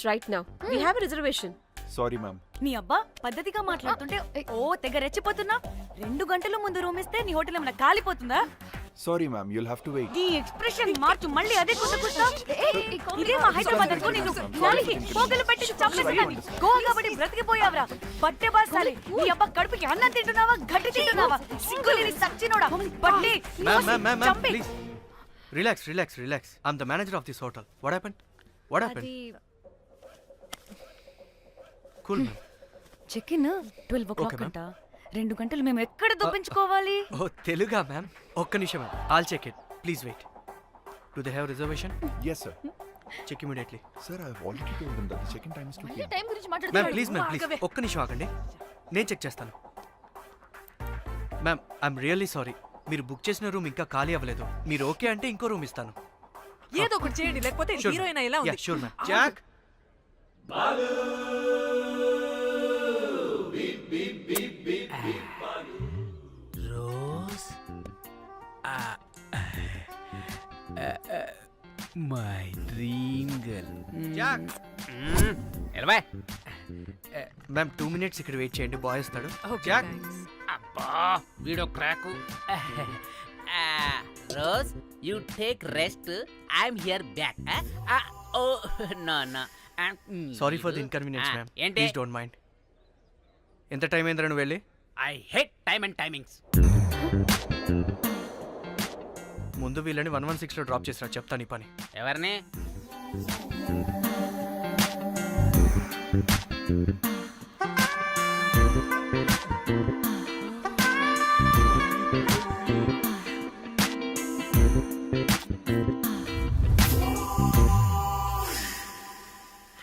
Right now. We have a reservation. Sorry ma'am. నీ అబ్బా పద్ధతిగా మాట్లాడుతుంటే ఓ తెగ రెచ్చిపోతున్నా. 2 గంటల ముందు రూమ్ ఇస్తే నీ హోటల్ ఏమైనా కాలిపోతుందా? Sorry ma'am, you'll have to wait. నీ ఎక్స్ప్రెషన్ మార్చు, మళ్ళీ అదే కుట్ట. ఇదే మా హైదరాబాద్ అనుకో, నిన్ను నాలికి పోగలు పెట్టి చంపేస్తాను. గోవా కాబట్టి బ్రతికిపోయావరా బట్టే బాసాలి. నీ అబ్బా కడుపుకి అన్నం తింటున్నావా, గడ్డి తింటున్నావా? సిగ్గులేని సచ్చినోడా బట్టి Ma'am, please. Relax. I'm the manager of this hotel. What happened? Cool, ma'am. Check in 12 o'clock Okay, ma'am. అంట. 2 గంటలు మేము ఎక్కడ దొప్పించుకోవాలి? Oh, Teluga, ma'am. ఒక్క నిమిషం, ma'am. I'll check it. Please wait. Do they have reservation? Yes, sir. Check immediately. Sir, I've already told them that the check-in time is 2 p.m. Time గురించి Ma'am, మాట్లాడుతున్నాడు. please. ఒక్క నిమిషం ఆగండి. నేను check చేస్తాను. Ma'am, I'm really sorry. మీరు book చేసిన room ఇంకా ఖాళీ అవ్వలేదు. మీరు ఓకే అంటే ఇంకో రూమ్ ఇస్తాను. ఏదో ఒకటి చేయండి, లేకపోతే హీరోయిన్ ఎలా ఉంది? Sure ma'am. Jack, Rose my dream girl. Jack. ఎలవా మ్యామ్ 2 minutes ఇక్కడ వెయిట్ చేయండి, బాయ్ వస్తాడు. Okay, Jack. thanks. అబ్బా వీడో crack. Rose you take rest, I'm here back. Oh no no sorry for the inconvenience ma'am. ఏంటి? Please don't mind. ఎంత time అయిందిరా నువ్వు వెళ్ళి? I hate time and timings. ముందు వీళ్ళని 116లో డ్రాప్ చేసినా చెప్తాను ఈ పని. ఎవరిని?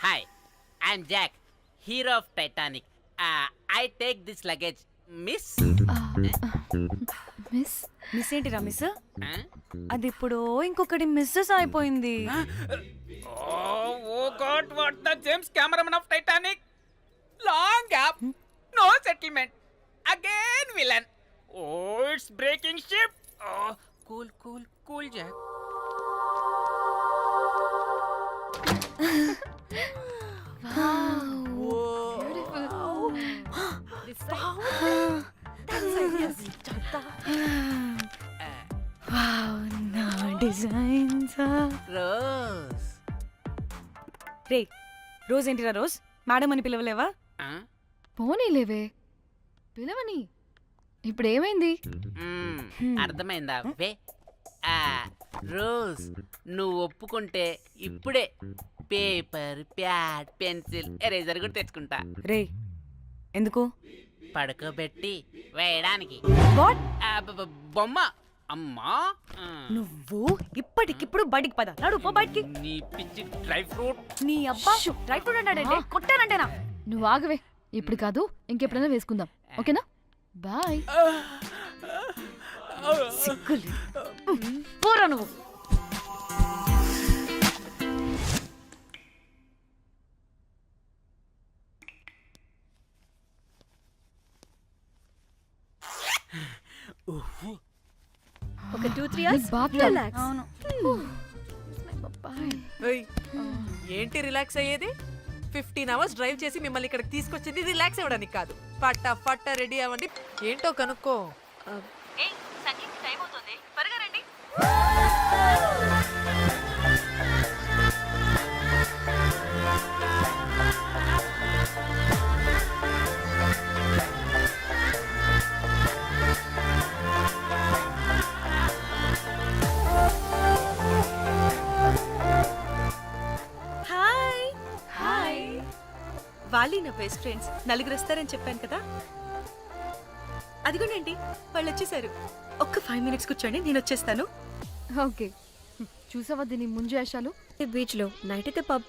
Hi, I'm Jack, hero of Titanic. I take this luggage miss. Miss ఏంటిరా మిస్? అది ఇప్పుడు ఇంకొకటి మిస్సెస్ అయిపోయింది. Oh God, what the James Cameron of Titanic? Long gap, no settlement. Again villain. Oh, it's breaking ship. Oh, cool, Jack. Wow, నా designs. Rose. రే rose ఏంటిరా rose? Madam అని పిలవలేవా? పోనీలేవే పిలవని. ఇప్పుడు ఏమైంది? అర్థమైందా? వే రోజ్, నువ్వు ఒప్పుకుంటే ఇప్పుడే పేపర్, ప్యాడ్, పెన్సిల్, ఎరేజర్ కూడా తెచ్చుకుంటా. రే ఎందుకు? పడుకోబెట్టి వేయడానికి. వాట్? బొమ్మ. అమ్మా, నువ్వు ఇప్పటికిప్పుడు బయటికి పద. నడు పో బయటికి. నీ పిచ్చి డ్రై ఫ్రూట్. నీ అబ్బా డ్రై ఫ్రూట్ అంటాడంటే కొట్టానంటేనా? నువ్వు ఆగవే, ఇప్పుడు కాదు ఇంకెప్పుడైనా వేసుకుందాం, ఓకేనా? బాయ్. సిగ్గులు పోరా నువ్వు. ఒక 2-3 hours relax. అవును. ఏయ్, ఏంటి రిలాక్స్ అయ్యేది? 15 hours డ్రైవ్ చేసి మిమ్మల్ని ఇక్కడికి తీసుకొచ్చింది రిలాక్స్ అవ్వడానికి కాదు. ఫట్ట రెడీ అవ్వండి, ఏంటో కనుక్కో. వాళ్ళీ నా బెస్ట్ ఫ్రెండ్స్. 4 వస్తారని చెప్పాను కదా, అదిగోనండి వాళ్ళు వచ్చేసారు. ఒక్క 5 minutes కూర్చోండి, నేను వచ్చేస్తాను. ఓకే, చూసావా దీని ముంజు వేషాలు? బీచ్ లో నైట్ అయితే pub.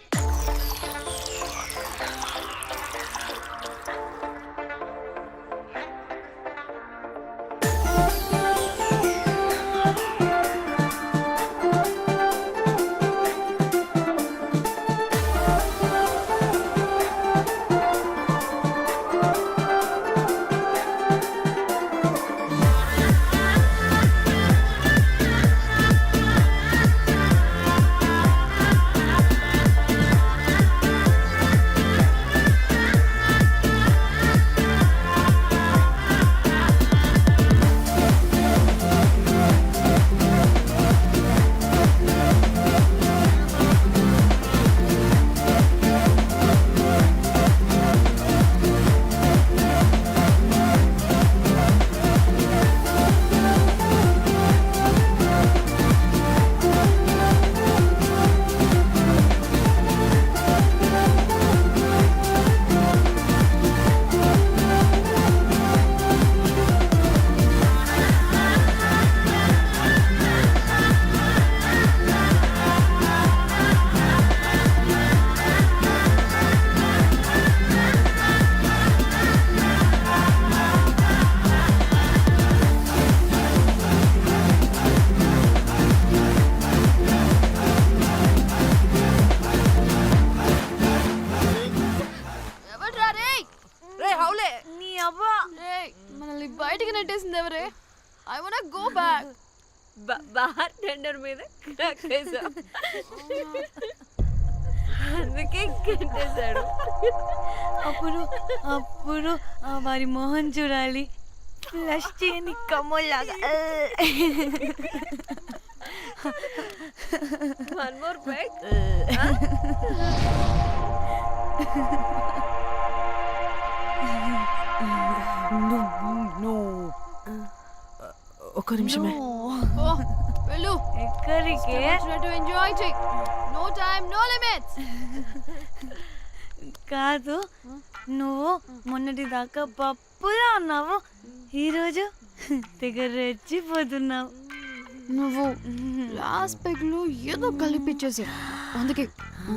I want go back. Bar tender మీద క్రాక్ వేసా, అందుకే కట్టేశాడు. అప్పుడు అప్పుడు వారి మొహం చూడాలి, ఫ్లష్ చేయని కమ్మోలాగా. One more back. ఒక్క నిమిషమే. వెళ్ళు. ఎక్కడికే? ఎంజాయ్ చెయ్. No time no limits. కాదు, నువ్వు మొన్నటి దాకా పప్పులా ఉన్నావు, ఈరోజు తెగ రెచ్చిపోతున్నావు. నువ్వు లాస్ట్ పెగ్ లో ఏదో కలిపిచ్చేసి అందుకే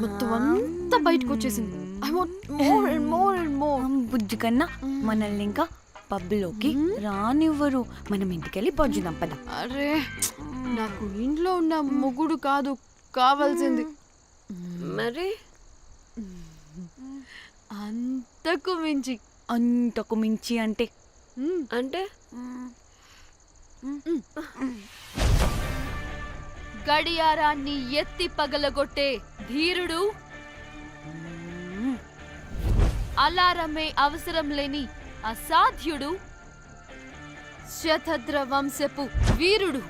మొత్తం అంతా బయటకు వచ్చేసింది. I want more and more and more. బుజ్జు కన్నా మనల్ని ఇంకా పబ్లోకి రానివ్వరు. మనం ఇంటికెళ్ళి పజ్జుదాం పద. అరే నాకు ఇంట్లో ఉన్న మొగుడు కాదు కావాల్సింది, మరి అంతకు మించి. అంతకు మించి అంటే అంటే గడియారాన్ని ఎత్తి పగలగొట్టే ధీరుడు, అలారమే అవసరం లేని అసాధ్యుడు, శతద్ర వంశపు వీరుడు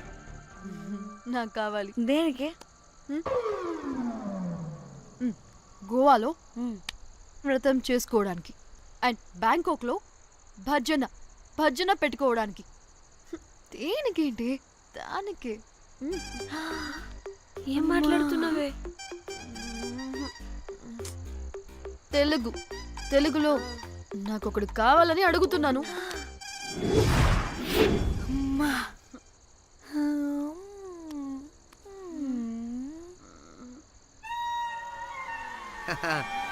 నాకు కావాలి. దేనికి? గోవాలో వ్రతం చేసుకోవడానికి అండ్ బ్యాంకాక్లో భజన పెట్టుకోవడానికి. దేనికేంటి? దానికి. ఏం మాట్లాడుతున్నావే? తెలుగులో నాకొకడు కావాలని అడుగుతున్నాను.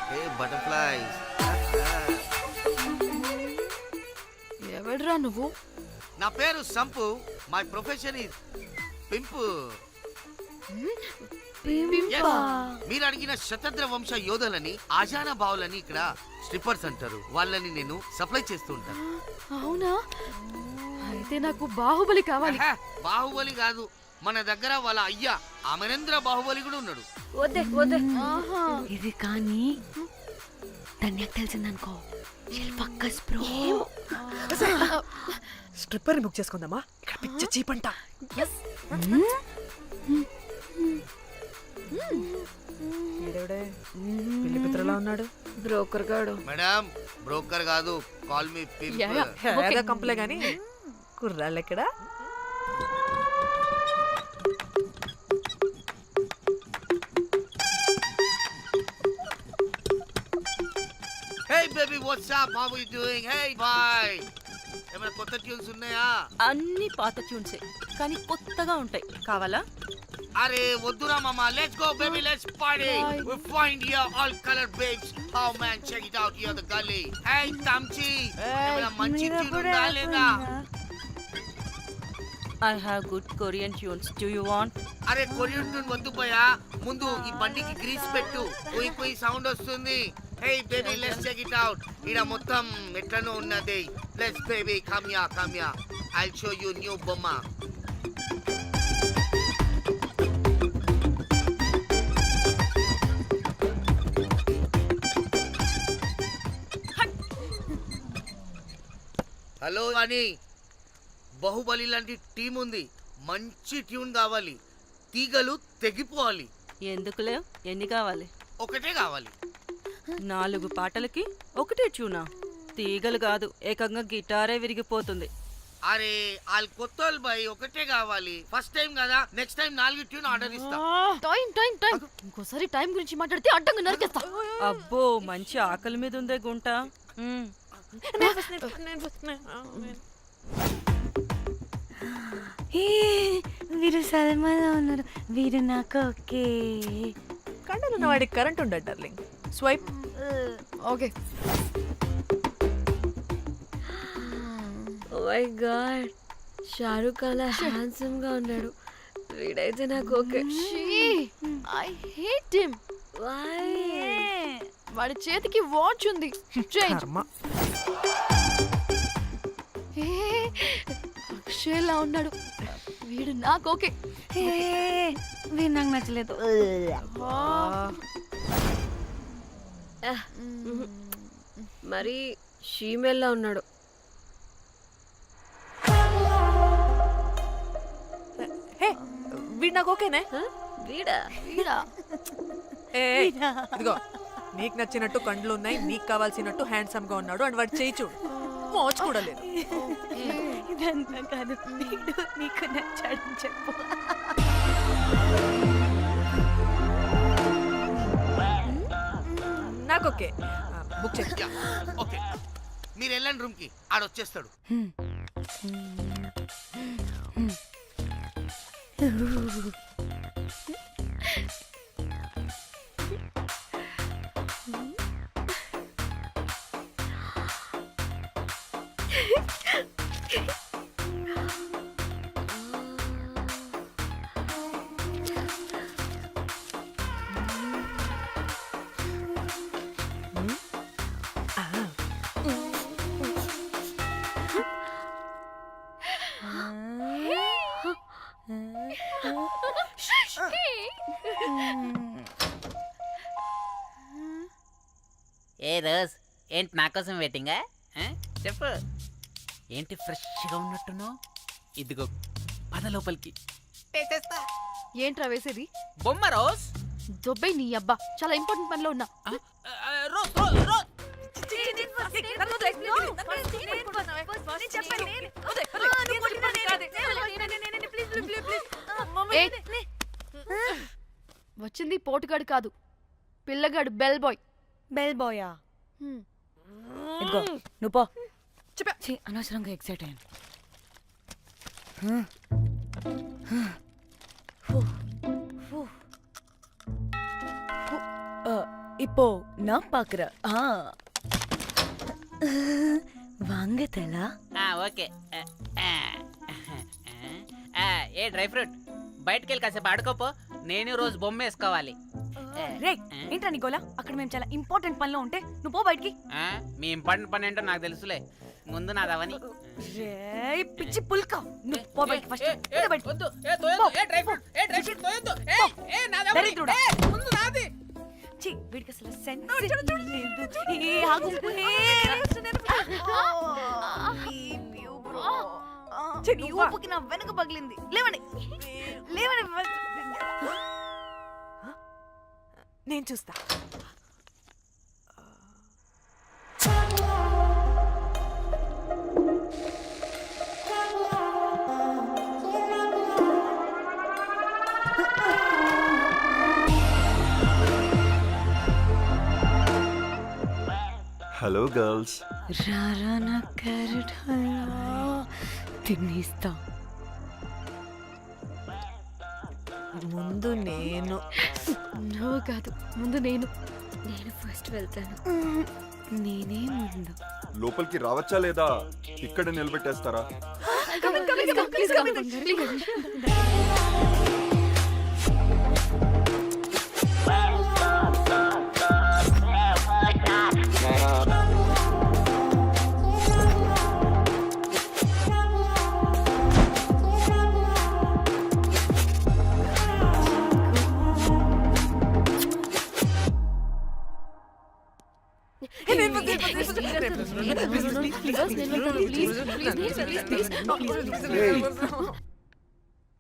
Hey butterflies. ఎవడ్రా నువ్వు? నా పేరు Sampu. My profession is pimp. Yes. మీరు అడిగిన శతద్ర వంశ యోధులని, ఆజానా బావులని ఇక్కడ స్ట్రిప్పర్స్ అంటారు. వాళ్ళని నేను సప్లై చేస్తూ ఉంటాను. అవునా? అయితే నాకు బాహుబలి కావాలి. బాహుబలి కాదు, మన దగ్గర వాళ్ళ అయ్యా అమరేంద్ర బాహుబలి కూడా ఉన్నాడు. వద్దే వద్దే. ఇది కానీ ధన్యకు తెలిసిందనుకో, స్ట్రిప్పర్ బుక్ చేసుకుందామా? ఇక్కడ పిచ్చ చీపంట. పిల్లి పిత్రలా ఉన్నాడు. బ్రోకర్ గాడు. మేడం బ్రోకర్ కాదు, కాల్ మీ పింప్. ఏదో కంపలే గాని కుర్రాళ్ళు ఎక్కడ? Hey baby, what's up? How are you doing? Hey bye. ఏమైనా కొత్త ట్యూన్స్ ఉన్నాయా? అన్ని పాత ట్యూన్సే కానీ కొత్తగా ఉంటాయి. కావాలా? అరే వద్దురా మామ. Let's go baby, let's party. We find here all color babes. Oh man, check it out here the gully. Hey Tamchi, ఏమైనా మంచి ట్యూన్ ఉందా లేదా? I have good Korean tunes. Do you want? అరే కొరియన్ ట్యూన్ వద్దు పోయా, ముందు ఈ బండికి గ్రీస్ పెట్టు. కుయ్ కుయ్ సౌండ్ వస్తుంది. Hey baby, let's check it out. ఇడ మొత్తం ఎట్లనో ఉన్నది. Let's baby, come here. I'll show you new బొమ్మ. హలో అని బాహుబలి లాంటి టీం ఉంది. మంచి ట్యూన్ కావాలి, తీగలు తెగిపోవాలి. ఎందుకులే, ఎన్ని కావాలి? ఒకటే కావాలి. 4 పాటలకి ఒకటే ట్యూనా? తీగలు కాదు, ఏకంగా గిటారే విరిగిపోతుంది. అరే వాళ్ళు కొత్త వాళ్ళు బాయ్, ఒకటే కావాలి. ఫస్ట్ టైం కదా, నెక్స్ట్ టైం 4 ట్యూన్ ఆర్డర్ ఇస్తా. టైం ఇంకోసారి టైం గురించి మాట్లాడితే అడ్డంగా నరికేస్తా. అబ్బో, మంచి ఆకలి మీద ఉందే గుంట. వీరు సల్మాలో ఉన్నారు, వీరు నాకు ఓకే. కండలున్న వాడికి కరెంట్ ఉండదు darling. Swipe. Okay. Oh my God, Shahrukh అలా హ్యాండ్సమ్ గా ఉన్నాడు. వీడైతే నాకు okay. I hate him. Why? వాడి చేతికి వాచ్ ఉంది. చేంజ్. షేర్లా ఉన్నాడు. వీడు నాకు ఓకే. వీడు నాకు నచ్చలేదు. మరి షీమేల్లా ఉన్నాడు. హే వీడు నాకు ఓకేనే. వీడా? వీడా? ఏ ఇదిగో నీకు నచ్చినట్టు కండ్లు ఉన్నాయి, నీకు కావాల్సినట్టు హ్యాండ్సమ్ గా ఉన్నాడు అండ్ వాడు చేయి చూడు మోచు కూడా లేదు. ఇదంతా కాదు, వీడు నీకు నచ్చాడని చెప్పు. నాకు ఓకే. బుక్ చేసి ఓకే మీరు వెళ్ళండి రూమ్ కి, ఆడొచ్చేస్తాడు. ఏ రోజ్, ఏంటి నా కోసం వెయిటింగా? చెప్పు, ఏంటి ఫ్రెష్గా ఉన్నట్టున్నావు? ఇదిగో పద లోపలికి వేసేస్తా. ఏంట్రా వేసేది? బొమ్మ రోజ్. దొబ్బై నీ అబ్బా, చాలా ఇంపార్టెంట్ పనిలో ఉన్నా. Rose rose rose. వచ్చింది పోటుగాడు కాదు, పిల్లగాడు బెల్ బాయ్. బెల్ బాయా? ఇదిగో నువ్వు పో. ఛీ, అనవసరంగా ఎక్సైట్ అయ్యాను. இப்போ நான் பாக்குறேன். வாங்கதலா? ఓకే. ఏ డ్రై ఫ్రూట్, బయటకు వెళ్ళి కాసేపు ఆడుకోపో. నేను రోజు బొమ్మ వేసుకోవాలి. రే ఏంట్రా నికోలా, అక్కడ మేము చాలా ఇంపార్టెంట్ పనిలో ఉంటే నువ్వు పో బయటికి. మీ ఇంపార్టెంట్ పని ఏంటో నాకు తెలుసులే, ముందు నాదవని. రే పిచ్చి పుల్క, నువ్వు పో బయటికి ఫస్ట్. వద్దు, ఏ తోయొద్దు, ఏ డ్రై ఫ్రూట్, ఏ డ్రై ఫ్రూట్ తోయొద్దు. ఏ నాదవని, దరిద్రుడా. ముందు నాది. ఛీ, వీడికి అసలు సెన్స్ లేదు. ఏ ఆగు. నీ ఊపుకి నా వెనుక పగిలింది. లేవండి లేవండి. నేను చూస్తా. Hello girls. రారా నా క్యారెట్ హల్వా తినేస్తా. ముందు నేను. నువ్వు కాదు, ముందు నేను. నేను ఫస్ట్ వెళ్తాను. నేనే ముందు. లోపలికి రావచ్చా లేదా ఇక్కడ నిలబెట్టేస్తారా?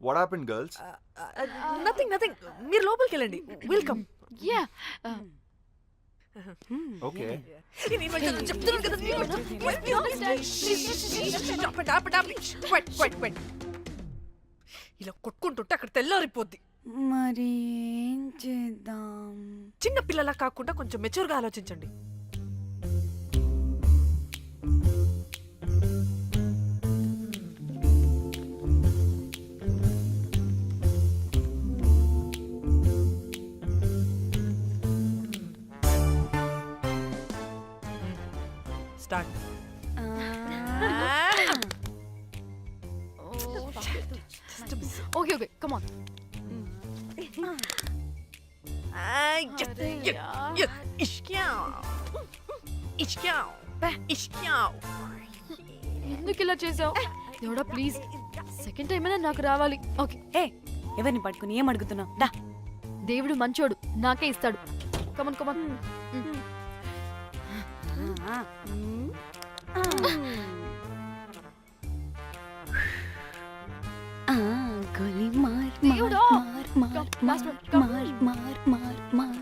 What happened, girls? Nothing nothing. మీరు లోపలికి వెళ్ళండి. వెల్కమ్. Yeah. Okay. ఇలా కొట్టుకుంటుంటే అక్కడ తెల్లారిపోద్ది. మరి ఏం చేద్దాం? చిన్న పిల్లలా కాకుండా కొంచెం మెచ్యూర్గా ఆలోచించండి. స్టార్ట్. Okay, come on. ఎందుకు ఇలా చేసావు? దేవుడా ప్లీజ్ సెకండ్ టైం అయినా నాకు రావాలి. ఓకే, ఏ ఎవరిని పట్టుకుని ఏం అడుగుతున్నావు? డా దేవుడు మంచోడు, నాకే ఇస్తాడు. Come on come on. గోలీ మార్ దేవుడా! మార్ మార్ Come, last మార్ one, come. మార్ మార్ మార్ మార్.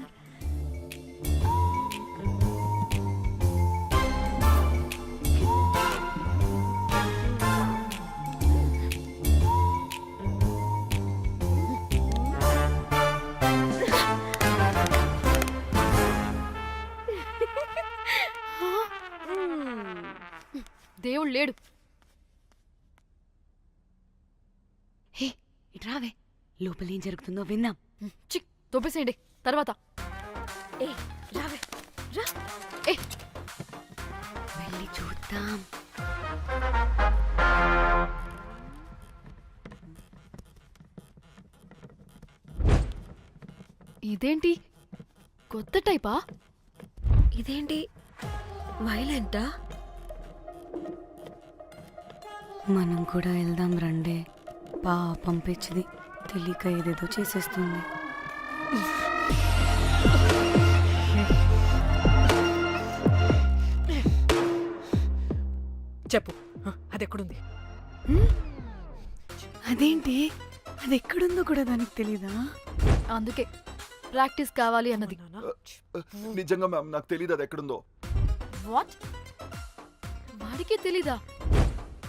దేవుడు లేడు. హే ఇటు రావే, లోపల ఏం జరుగుతుందో విందాం. చిక్ తోపేసేయండి తర్వాత. ఏ రావే రా. ఏ వెళ్ళి చూద్దాం. ఇదేంటి కొత్త టైపా? ఇదేంటి వైలెంటా? మనం కూడా వెళ్దాం రండే. పాపం పిచ్చిది, తెలియక ఏదేదో చేసేస్తుంది. చెప్పు అది ఎక్కడుంది? అదేంటి, అది ఎక్కడుందో కూడా దానికి తెలీదా? అందుకే ప్రాక్టీస్ కావాలి అన్నది. నిజంగా మ్యామ్ నాకు తెలియదు అది ఎక్కడుందో. వాట్? వాడికే తెలీదా?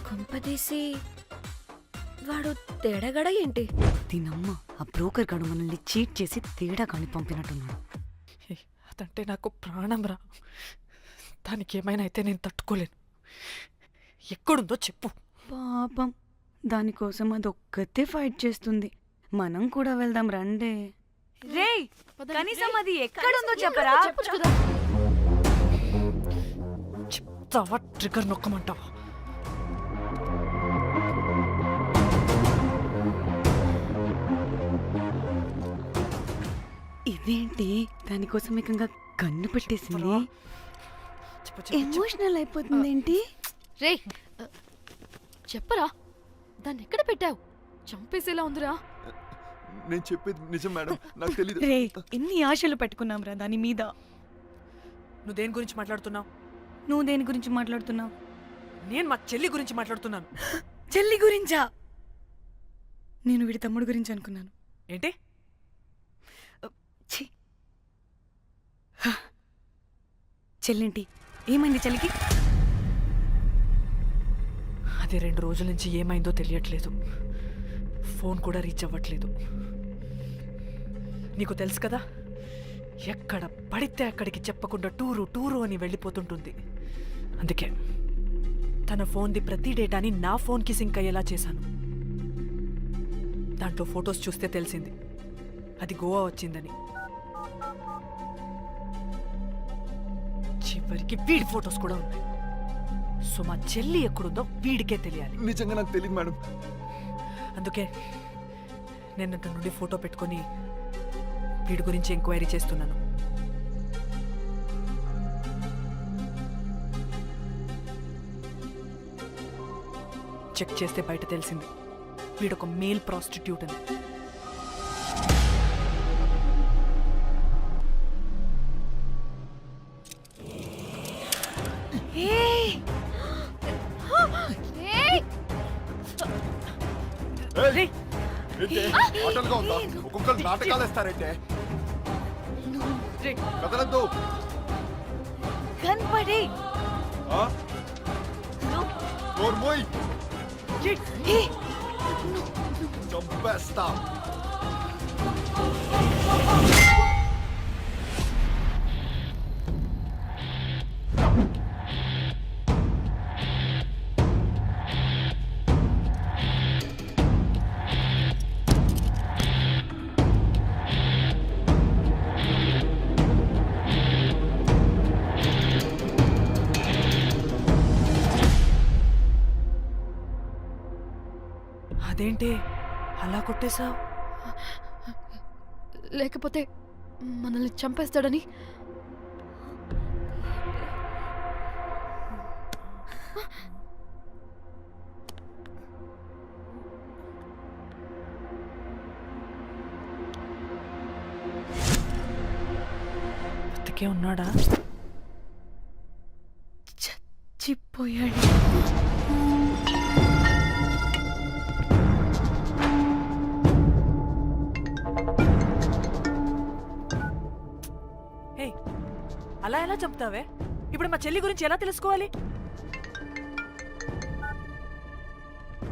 కొంపదీసి వాడు తేడగడ ఏంటి? దీనమ్మ, ఆ బ్రోకర్ గాడు మనల్ని చీట్ చేసి తేడా కాని పంపినట్టున్నాడు. అదంటే నాకు ప్రాణం రా. దానికి ఏమైనా అయితే నేను తట్టుకోలేను. ఎక్కడుందో చెప్పు. పాపం, దానికోసం అది ఒక్కతే ఫైట్ చేస్తుంది. మనం కూడా వెళ్దాం రండే. రేయ్ కనీసం అది ఎక్కడుందో చెప్పరా? చెప్పొచ్చు కదా. చెప్తావా? ట్రిగర్ నొక్కమంటావా? ఇదేంటి, దానికోసం ఏకంగా కన్ను పెట్టేసింది. చెప్పు, చెప్పు, చెప్పు. ఎమోషనల్ అయిపోతుంది ఏంటి? రే చెప్పరా, దాన్ని ఎక్కడ పెట్టావు? చంపేసేలా ఉందిరా. నేను చెప్పేది నిజం మేడం, నాకు తెలియదు. రే, ఎన్ని ఆశలు పెట్టుకున్నాం రా దాని మీద. నువ్వు దేని గురించి మాట్లాడుతున్నావు? నువ్వు దేని గురించి మాట్లాడుతున్నావు? నేను మా చెల్లి గురించి మాట్లాడుతున్నాను. చెల్లి గురించా? నేను వీడి తమ్ముడు గురించి అనుకున్నాను. ఏంటి? ఛీ. చెల్లింటి ఏమైంది చెల్లికి? అది 2 రోజుల నుంచి ఏమైందో తెలియట్లేదు. ఫోన్ కూడా రీచ్ అవ్వట్లేదు. నీకు తెలుసు కదా, ఎక్కడ పడితే అక్కడికి చెప్పకుండా టూరు టూరు అని వెళ్ళిపోతుంటుంది. అందుకే తన ఫోన్ది ప్రతి డేటాని నా ఫోన్కి సింక్ అయ్యేలా చేశాను. దాంట్లో ఫొటోస్ చూస్తే తెలిసింది అది గోవా వచ్చిందని. చివరికి వీడి ఫొటోస్ కూడా ఉన్నాయి. సో మా చెల్లి ఎక్కడుందో వీడికే తెలియాలి. నిజంగా నాకు తెలియదు మేడం. అందుకే నేను అక్కడ నుండి ఫోటో పెట్టుకొని వీడి గురించి ఎంక్వైరీ చేస్తున్నాను. చెక్ చేస్తే బయట తెలిసింది వీడొక మేల్ ప్రాస్టిట్యూట్ అని. ఆటలుగా ఉందా? ఒక్కొక్కరు నాటకాలు వేస్తారంటే కదలద్దు. కనపడి చంపేస్తా. అదేంటి అలా కొట్టేశావు? లేకపోతే మనల్ని చంపేస్తాడని. బతికే ఉన్నాడా? చచ్చిపోయాడు. హే, అలా ఎలా చెప్తావే? ఇప్పుడు మా చెల్లి గురించి ఎలా తెలుసుకోవాలి?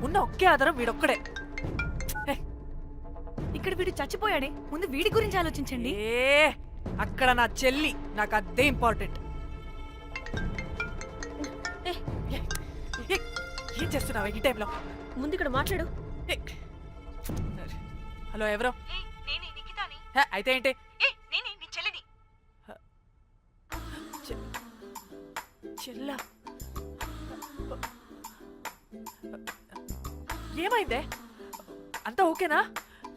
ఉన్న ఒకే ఆధారం వీడొక్కడే. హే, ఇక్కడ వీడు చచ్చిపోయాడే, ముందు వీడి గురించి ఆలోచించండి. అక్కడ నా చెల్లి, నాకు అదే ఇంపార్టెంట్. ఏం చేస్తున్నావా ఈ టైంలో? ముందు ఇక్కడ మాట్లాడు. హలో, ఎవరో? హే, అయితే ఏంటి? చెల్లా, ఏమైందే? అంతా ఓకేనా?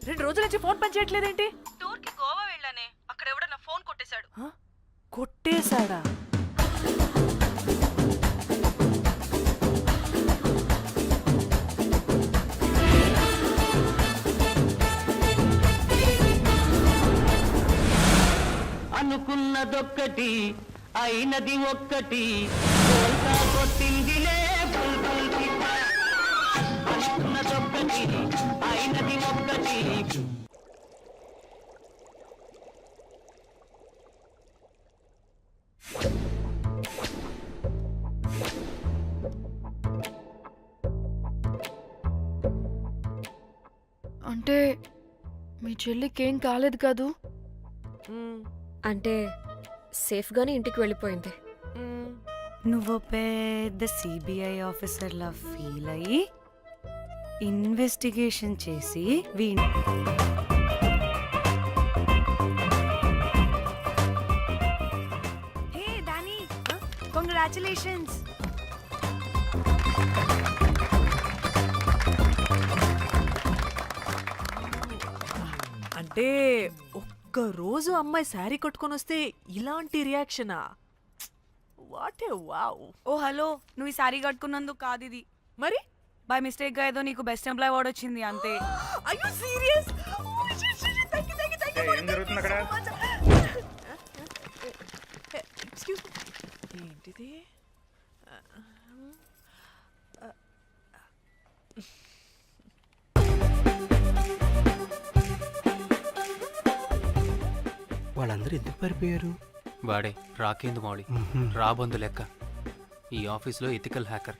2 రోజుల నుంచి ఫోన్ పని చేయట్లేదేంటి? టూర్కి గోవా వెళ్ళానే, అక్కడ ఎవడో నా ఫోన్ కొట్టేశాడు. కొట్టేశాడా? అనుకున్నదొక్కటి అయినది ఒక్కటి కొట్టిందిలే అనుకున్నదొక్కటి అయినది ఒక్కటి. అంటే మీ చెల్లికేం కాలేదు కాదు? అంటే సేఫ్గానే ఇంటికి వెళ్ళిపోయింది. నువ్వు పెద్ద సిబిఐ ఆఫీసర్లా ఫీల్ అయ్యి ఇన్వెస్టిగేషన్ చేసి వీణ్ హే దాని, కంగ్రాచులేషన్స్. అంటే ఒక్కరోజు అమ్మాయి శారీ కట్టుకొని వస్తే ఇలాంటి రియాక్షనా? What a wow. Oh hello, నువ్వు ఈ సారీ కట్టుకున్నందుకు కాదు ఇది, మరి బై మిస్టేక్ గా ఏదో నీకు బెస్ట్ ఎంప్లాయ్ అవార్డ్ వచ్చింది అంతే. అయ్యో సీరియస్? ఏం జరుగుతుంది అక్కడ? ఎక్స్క్యూజ్ మీ, ఏంటిది? వాళ్ళందరూ ఎందుకు పారిపోయారు? వాడే రాకేందు మౌళి, రాబందు లెక్క. ఈ ఆఫీస్లో ఎథికల్ హ్యాకర్.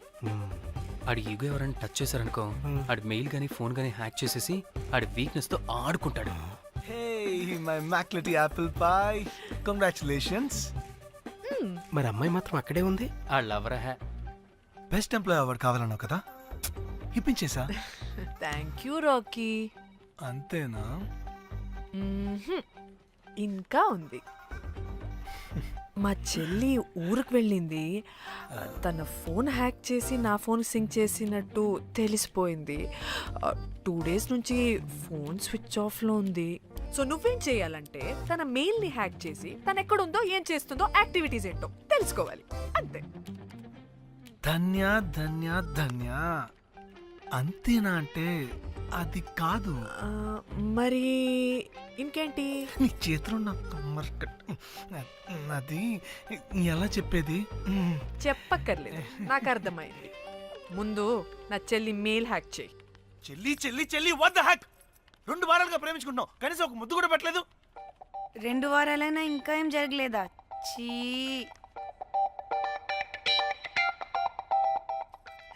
ఆడి ఈగో ఎవరైనా టచ్ చేశారనుకో, ఆడి మెయిల్ కానీ ఫోన్ కానీ హ్యాక్ చేసేసి ఆడి వీక్నెస్తో ఆడుకుంటాడు. మై మ్యాక్లెటీ యాపిల్ పై, కంగ్రాచులేషన్స్. మరి అమ్మాయి మాత్రం అక్కడే ఉంది. ఆ లవర్ హ్యా బెస్ట్ ఎంప్లాయ్ అవార్డు కావాలన్నావు కదా, ఇప్పించేసా. Thank you Rocky. అంతేనా? ఇంకా ఉంది. మా చెల్లి ఊరికి వెళ్ళింది. తన ఫోన్ హ్యాక్ చేసి నా ఫోన్ సింక్ చేసినట్టు తెలిసిపోయింది. 2 days నుంచి ఫోన్ స్విచ్ ఆఫ్లో ఉంది. సో నువ్వేం చేయాలంటే తన మెయిల్ని హ్యాక్ చేసి తను ఎక్కడుందో ఏం చేస్తుందో యాక్టివిటీస్ ఏంటో తెలుసుకోవాలి, అంతే. ధన్య ధన్య ధన్య. అంతేనా? అంటే అది కాదు. మరి ఇంకేంటి? నీ చేతిలో అది ఎలా చెప్పేది? చెప్పక్కర్లేదు, నాకు అర్థమైంది. ముందు నా చెల్లి మెయిల్ హ్యాక్ చేయి. చెల్లి చెల్లి చెల్లి, వాట్ ద హ్యాక్? 2 వారాలుగా ప్రేమించుకుంటున్నావు, కనీసం ఒక ముద్దు కూడా పెట్టలేదు. 2 వారాలైనా ఇంకా ఏం జరగలేదా? చీ,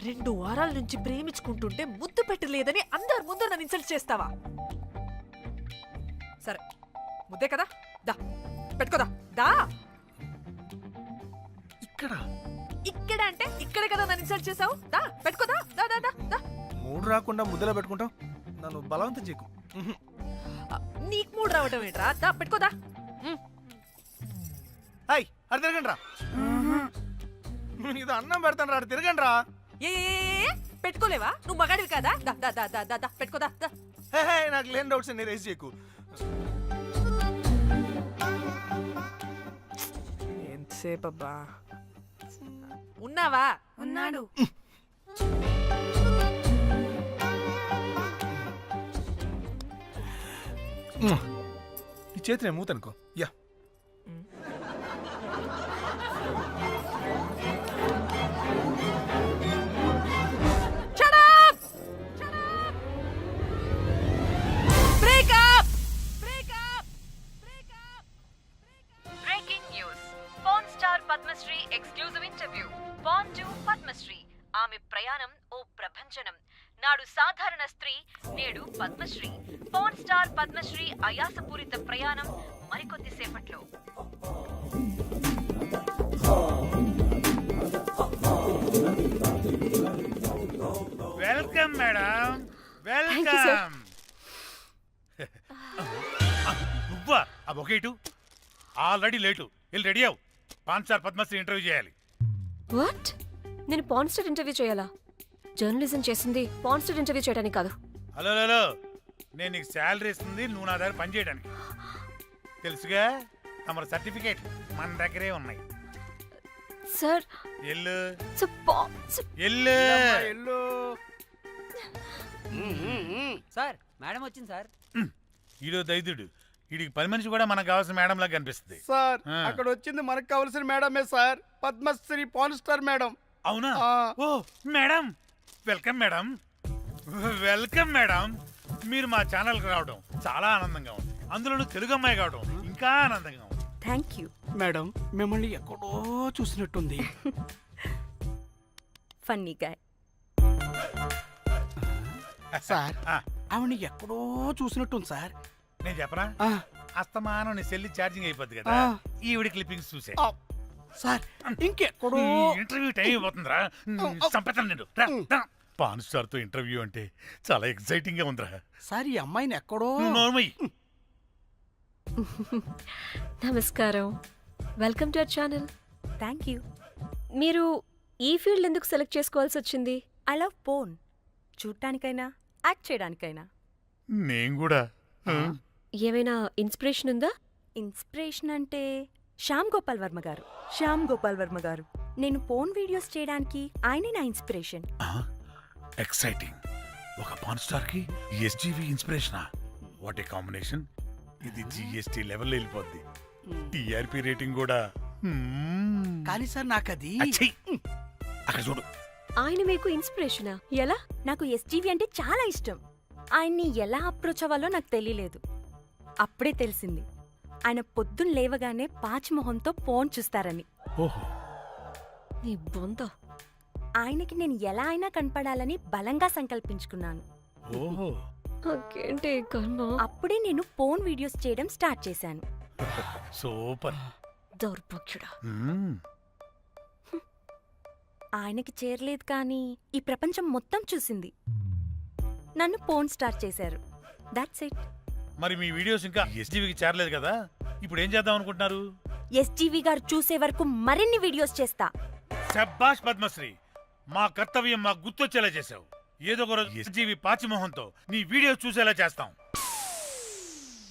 2 వారాల నుంచి ప్రేమించుకుంటుంటే ముద్దు పెట్టలేదని అందరు ముందు నన్ను ఇన్సల్ట్ చేస్తావా? సరే, ముద్దే కదా, దా పెట్టుకోదా. దా. ఇక్కడ ఇక్కడ అంటే ఇక్కడే కదా నన్ను ఇన్సల్ట్ చేసావు. దా పెట్టుకోదా. దా దా దా దా. మూడు రాకుండా ముద్దలో పెట్టుకుంటావు, నన్ను బలవంతం చేయకు. నీకు మూడు రావటం ఏంట్రా? దా పెట్టుకోదా. హాయ్, అది తిరగండి రా. ఇది అన్నం పెడతాను రా, తిరగండి రా. ఏ పెట్టుకోలేవా? నువ్వు మగాడివి కదా. దా దా దా దా దా పెట్టుకోదా. దా. నాకు లేని డౌట్స్ అన్ని రేస్ చేయకు. ఎంతసేపు అబ్బా? ఉన్నావా? ఉన్నాడు. ఈ చేతిని మూతనుకో. Yeah, exclusive interview. Born to Padmashri. ఆమె ప్రయాణం ఓ ప్రభంజనం. నాడు సాధారణ స్త్రీ, నేడు పద్మశ్రీ. పాన్ స్టార్ పద్మశ్రీ అయాసపూరిత ప్రయాణం మరికొద్ది సేపట్లో. Welcome madam, welcome. నువ్వా ఆ బొకేటు? Already late. వెళ్ళి రెడీ అవు. పాన్ స్టార్ పద్మశ్రీ ఇంటర్వ్యూ చేయాలి. వాట్? నేను పాన్ స్టార్ ఇంటర్వ్యూ చేయాలా? జర్నలిజం చేసింది పాన్ స్టార్ ఇంటర్వ్యూ చేయడానికి కాదు. హలో హలో, నేను నీకు శాలరీ ఇస్తుంది నువ్వు నా దగ్గర పని చేయడానికి. తెలుసుగా, తమ సర్టిఫికేట్ మన దగ్గరే ఉన్నాయి. సార్ ఎల్లు ఎల్లు. సార్ మేడం వచ్చింది సార్. ఈడో దైదుడు. వీడికి పని మనిషి కూడా మనకు కావాల్సిన మేడం లాగా కనిపిస్తుంది. సార్ ఆ. అక్కడ వచ్చింది మనకు కావాల్సిన మేడమే sir, Padmashri pan star madam. అవునా? ఆ. ఓ madam, welcome madam, welcome madam. మీరు మా ఛానల్కి రావడం చాలా ఆనందంగా ఉంది. అందులోనూ తెలుగు అమ్మాయి కావడం ఇంకా ఆనందంగా ఉంది. Thank you. మేడం మిమ్మల్ని ఎక్కడో చూసినట్టుంది. Funny guy. సార్ ఆ, ఆవిడ ఎక్కడో చూసినట్టుంది సార్. నేను చెప్పరా, ఆ, అస్తమానం నీ సెల్లి ఛార్జింగ్ అయిపోద్ది కదా, ఆ. ఈవిడి క్లిప్పింగ్స్ చూసే. ఆ, సార్ ఇంకెక్కడో ఇంటర్వ్యూ టైం అయిపోతుందిరా. చంపేతాను నేను. రా, రా. పాన్ స్టార్ తో ఇంటర్వ్యూ అంటే చాలా ఎక్సైటింగ్ గా ఉందిరా. సార్ ఈ అమ్మాయిని ఎక్కడో నోర్మయ్యి. నమస్కారం, welcome to our channel. Thank you. మీరు ఈ ఫీల్డ్ ఎందుకు సెలెక్ట్ చేసుకోవాల్సి వచ్చింది? I love porn. చూడటానికైనా యాక్ట్ చేయడానికైనా. నేను కూడా. ఏమైనా ఇన్స్పిరేషన్ ఉందా? ఇన్స్పిరేషన్ అంటే శ్యామ్ గోపాల్ వర్మ గారు. శ్యామ్ గోపాల్ వర్మ గారు. నేను పోన్ వీడియోస్ చేయడానికి ఆయనే నా ఇన్స్పిరేషన్. ఎక్సైటింగ్. ఒక పాన్ స్టార్ కి ఎస్జీవి ఇన్స్పిరేషనా? What a combination. ఇది జిఎస్టీ లెవెల్ వెళ్ళిపోద్ది. టిఆర్పి రేటింగ్ కూడా. కానీ సార్ నాకు అది అచ్చయ్. అక్కడ చూడు. ఆయన మీకు ఇన్స్పిరేషనా? ఎలా? నాకు ఎస్జీవి అంటే చాలా ఇష్టం. ఆయన్ని ఎలా అప్రోచ్ అవ్వాలో నాకు తెలియలేదు. అప్పుడే తెలిసింది ఆయన పొద్దున్న లేవగానే పాచిమొహంతో ఫోన్ చూస్తారని. ఓహో. నీ బొంద. ఆయనకి నేను ఎలా అయినా కనపడాలని బలంగా సంకల్పించుకున్నాను. ఓహో. నాకేంటి కర్మ? అప్పుడే నేను ఫోన్ వీడియోస్ చేయడం స్టార్ట్ చేశాను. సూపర్. దౌర్భాగ్యుడా. ఆయనకి చేరలేదు కానీ ఈ ప్రపంచం మొత్తం చూసింది. నన్ను ఫోన్ స్టార్ట్ చేశారు. That's it. మరి మీ వీడియోస్ ఇంకా ఎస్జీవికి చేరలేదు కదా, ఇప్పుడు ఏం చేద్దాం అనుకుంటున్నారు? ఎస్జీవి గారు చూసే వరకు మరిన్ని వీడియోస్ చేస్తా. శబ్బాష్ పద్మశ్రీ, మా కర్తవ్యం మాకు గుర్తొచ్చేలా చేసావు. ఏదో ఒక రోజు ఎస్జీవి పాచిమోహంతో నీ వీడియో చూసేలా చేస్తాం.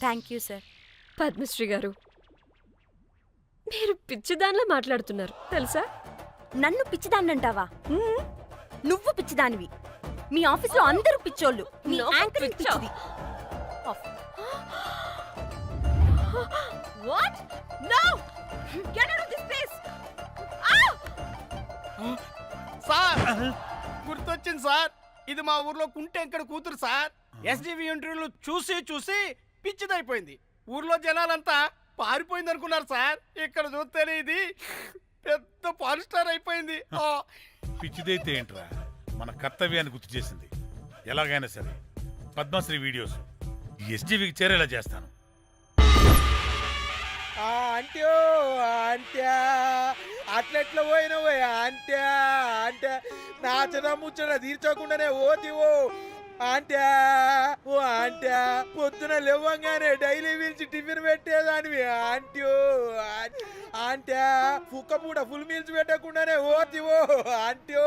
Thank you sir. పద్మశ్రీ గారు, మీరు పిచ్చిదానిలా మాట్లాడుతున్నారు తెలుసా? నన్ను పిచ్చిదాన్నంటావా? నువ్వు పిచ్చిదానివి. మీ ఆఫీస్లో అందరూ పిచ్చోళ్ళు. మీ నాకు యాంకరింగ్ పిచ్చా? పిచ్చిది. What? No! Get out of this place! Sir గుర్తొచ్చింది సార్, ఇది మా ఊర్లో కుంటెంకడ కూతురు సార్. ఎస్జీవి ఇంటర్వ్యూలు చూసి చూసి పిచ్చిదైపోయింది. ఊర్లో జనాలంతా పారిపోయింది అనుకున్నారు సార్. ఇక్కడ చూస్తేనే ఇది పెద్ద పాన్ స్టార్ అయిపోయింది. పిచ్చిదైతే ఏంట్రా, మన కర్తవ్యాన్ని గుర్తు చేసింది. ఎలాగైనా సరే పద్మశ్రీ వీడియోస్ ఎస్జీవికి చేరేలా చేస్తాను. అంట్యో అంట్యా అట్లెట్లా పోయినవో అంట్యా అంటే నాచన ముచ్చట తీర్చకుండానే ఓతివో అంట్యా. ఓ అంట్యా పొద్దున లేవంగానే డైలీ పిలిచి టిఫిన్ పెట్టేదానివి అంట్యో అంట్యా. కుక్క పూట ఫుల్ మీల్స్ పెట్టకుండానే ఓతివో అంట్యో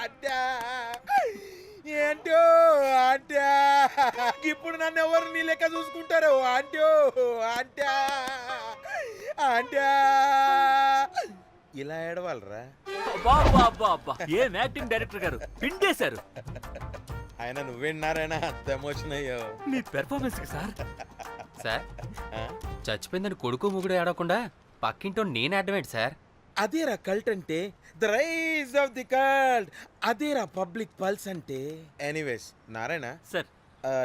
అంట్యా. ఏంటో అంట్యా ఇప్పుడు నన్ను ఎవరు నీ లెక్క చూసుకుంటారు అంట్యో అంట్యా అంట్యా. ఇలా ఏడవాలరా? ఏం యాక్టింగ్ డైరెక్టర్ గారు పిండేశారు. ఆయన నువ్వేనారాయణ అంత ఎమోషన్ అయ్యో మీ పెర్ఫార్మెన్స్ సార్. సార్, చచ్చిపోయిందని కొడుకు ముగుడు ఏడవకుండా పక్కింటో నేను అడ్డమేంటి సార్? అదేరా కల్ట్ అంటే, the rise of the cult. అదేరా పబ్లిక్ పల్స్ అంటే. ఎనీవేస్ నారాయణ సార్,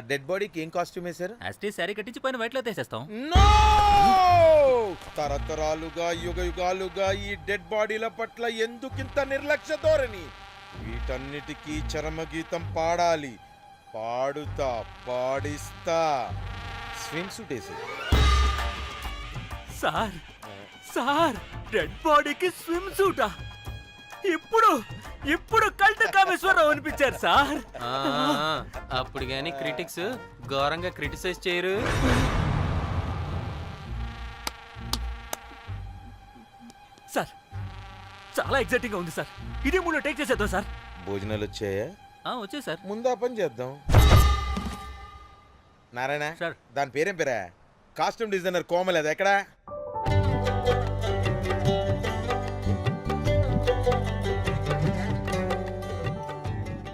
డెడ్ బాడీకి ఏం కాస్ట్యూమ్ వేశారు? యాస్టీ శారీ కట్టించి పైన వైట్లో తీసేస్తాం. నో! తరతరాలుగా యుగ యుగాలుగా ఈ డెడ్ బాడీల పట్ల ఎందుకింత నిర్లక్ష్య ధోరణి? వీటన్నిటికీ చరమగీతం పాడాలి. పాడుతా, పాడిస్తా. స్విమ్ సూట్ వేసి. సార్ సార్ డెడ్ బాడీకి స్విమ్ సూటా? ఇప్పుడు కల్ట్ కామేశ్వరరావు అనిపించారు సార్. అప్పుడు గాని క్రిటిక్స్ ఘోరంగా క్రిటిసైజ్ చేయరు. సార్ చాలా ఎగ్జైటింగ్ గా ఉంది సార్. ఇదే మూడు టేక్ చేసేద్దాం సార్. భోజనాలు వచ్చాయా? వచ్చే సార్. ముందు ఆ పని చేద్దాం. నారాయణ సార్. దాని పేరేం పేరా? కాస్ట్యూమ్ డిజైనర్ కోమల్, అది ఎక్కడా?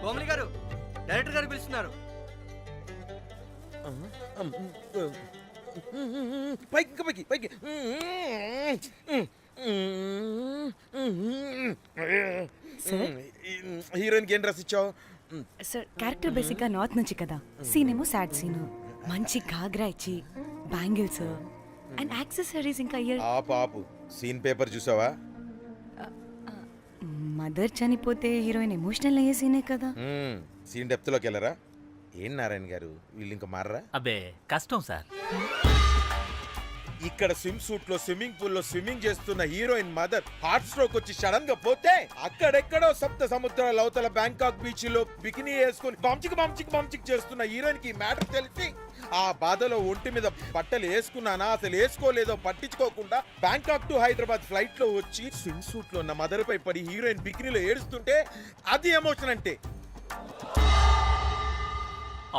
కోమలి గారు, డైరెక్టర్ గారు పిలుస్తున్నారు. పైకి పైకి పైకి. హీరోయిన్కి ఏం డ్రెస్ ఇచ్చావు? సార్ క్యారెక్టర్ బేసిక్గా నార్త్ నుంచి కదా, సీన్ ఏమో సాడ్ సీను. మంచి ఘాగ్రా ఇచ్చి బ్యాంగిల్స్ అండ్ యాక్సెసరీస్ ఇంకా ఇయర్. ఆపు సీన్ పేపర్ చూసావా? మదర్ చనిపోతే హీరోయిన్ ఎమోషనల్ అయ్యే సీనే కదా. సీన్ డెప్త్ లోకి వెళ్ళరా? ఏం నారాయణ గారు వీళ్ళు ఇంకా మారరా? అబ్బే కష్టం సార్. ఇక్కడ స్విమ్ సూట్ లో స్విమ్మింగ్ పూల్ లో స్విమ్మింగ్ చేస్తున్న హీరోయిన్ మదర్ హార్ట్ స్ట్రోక్ వచ్చి సడన్ గా పోతే, అక్కడెక్కడో సప్త సముద్రాల అవతల బ్యాంకాక్ బీచ్ లో బికినీ వేసుకుని బంచిక్ చేస్తున్న హీరోయిన్ కి మ్యాటర్ తెలిసి ఆ బాధలో ఒంటి మీద బట్టలు వేసుకున్నానా అసలు వేసుకోలేదో పట్టించుకోకుండా బ్యాంకాక్ టు హైదరాబాద్ ఫ్లైట్ లో వచ్చి స్విమ్ సూట్ లో ఉన్న మదర్ పై పడి హీరోయిన్ బికినీలో ఏడుస్తుంటే అది ఎమోషన్ అంటే.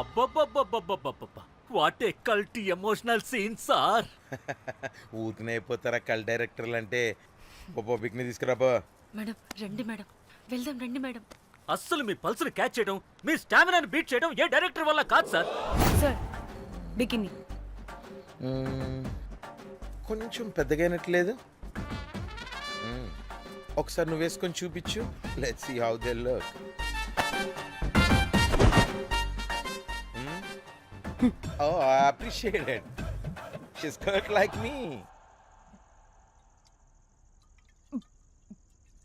అబ్బబ్బబ్బబ్బబ్బబ్బబ్బా, వాట్ ఏ కల్టీ ఎమోషనల్ సీన్ సార్. ఊరికనే అయిపోతారా కల్ డైరెక్టర్లు అంటే? బికినీ తీసుకురాబో. మేడం రండి మేడం, వెళ్దాం రండి మేడం. అస్సలు మీ పల్స్ని క్యాచ్ చేయడం, మీ స్టామినాని బీట్ చేయడం ఏ డైరెక్టర్ వల్ల కాదు సార్. సార్ బికినీ కొంచెం పెద్దగైనట్లేదు. ఒకసారి నువ్వు వేసుకొని చూపించు. Let's see how they look. Oh, I appreciate it. She's cut like me.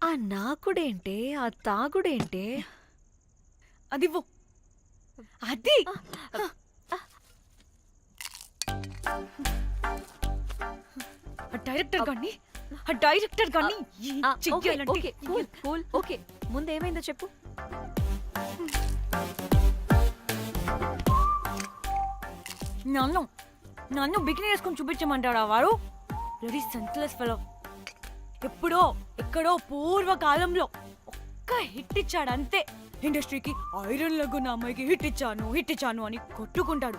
ఆ నాకుడేంటే, ఆ తాగుడేంటే? అది అది డైరెక్టర్ గాని ఓకే ముందు ఏమైందో చెప్పు. నన్ను బికినీ వేసుకొని చూపించమంటాడా వాడు? Very senseless fellow. ఎక్కడో పూర్వకాలంలో ఒక్క హిట్ ఇచ్చాడు అంతే. ఇండస్ట్రీకి ఐరన్ లెగ్ అమ్మాయికి హిట్ ఇచ్చాను అని కొట్టుకుంటాడు.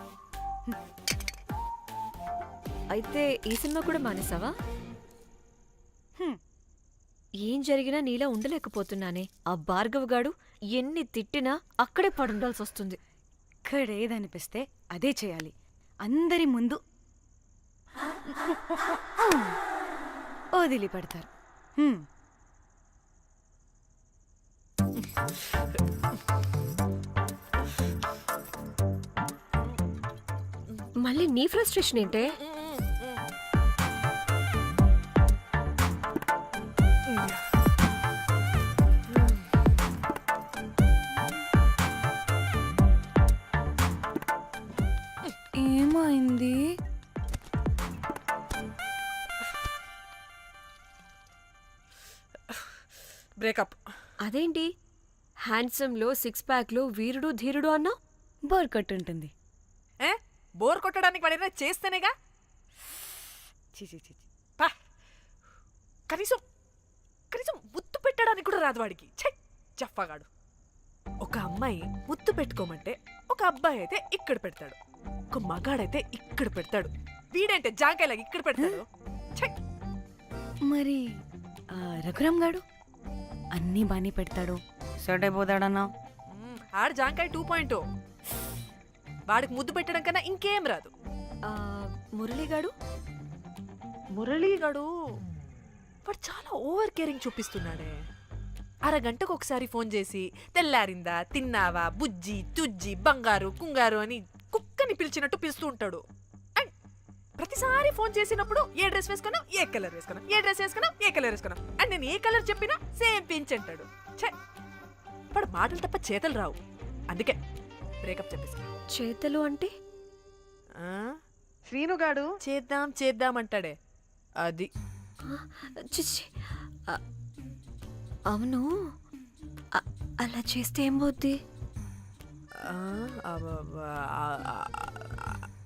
అయితే ఈ సినిమా కూడా మానేసావా? ఏం జరిగినా నీలా ఉండలేకపోతున్నానే. ఆ భార్గవ్ గాడు ఎన్ని తిట్టినా అక్కడే పడుండాల్సి వస్తుంది. ఇక్కడ ఏదనిపిస్తే అదే చేయాలి. అందరి ముందు వదిలిపెడతారు. మళ్ళీ నీ ఫ్రస్ట్రేషన్ ఏంటే? ఏమైంది? బ్రేకప్. అదేంటి హ్యాండ్సమ్ లో సిక్స్ ప్యాక్ లో వీరుడు ధీరుడు అన్నా? బోర్ కొట్టుంటుంది. బోర్ కొట్టడానికి వాడైనా చేస్తేనేగా. కనీసం ముద్దు పెట్టడానికి కూడా రాదు వాడికి. చెప్పగాడు. ఒక అమ్మాయి ముద్దు పెట్టుకోమంటే ఒక అబ్బాయి అయితే ఇక్కడ పెడతాడు, ఒక మగాడైతే ఇక్కడ పెడతాడు. వీడంటే జాంకాయలాగా ఇక్కడ పెడతాడు. మరి రఘురామ్ గాడు అన్నీ బానే పెడతాడు, సెట్ అయిపోతాడన్నా. ఆడు జాంకాయ 2.0. వాడికి ముద్దు పెట్టడం కన్నా ఇంకేం రాదు. మురళీగాడు వాడు చాలా ఓవర్ కేరింగ్ చూపిస్తున్నాడే. అరగంటకు ఒకసారి ఫోన్ చేసి తెల్లారిందా, తిన్నావా, బుజ్జి తుజ్జి బంగారు కుంగారు అని కుక్కని పిలిచినట్టు పిలుస్తూ ఉంటాడు. అండ్ ప్రతిసారి ఫోన్ చేసినప్పుడు ఏ డ్రెస్ వేసుకున్నా, ఏ కలర్ వేసుకున్నా, ఏ డ్రెస్ వేసుకున్నా, ఏ కలర్ వేసుకున్నా అండ్ నేను ఏ కలర్ చెప్పినా సేమ్ పించ్ అంటాడు. ఛే, వాడు మాటలు తప్ప చేతలు రావు. అందుకే బ్రేకప్ చెప్పేసి. చేతలు అంటే శ్రీనుగాడు చేద్దాం చేద్దాం అంటాడే అది. చిచ్చి అవును, అలా చేస్తే ఏం పోద్ది?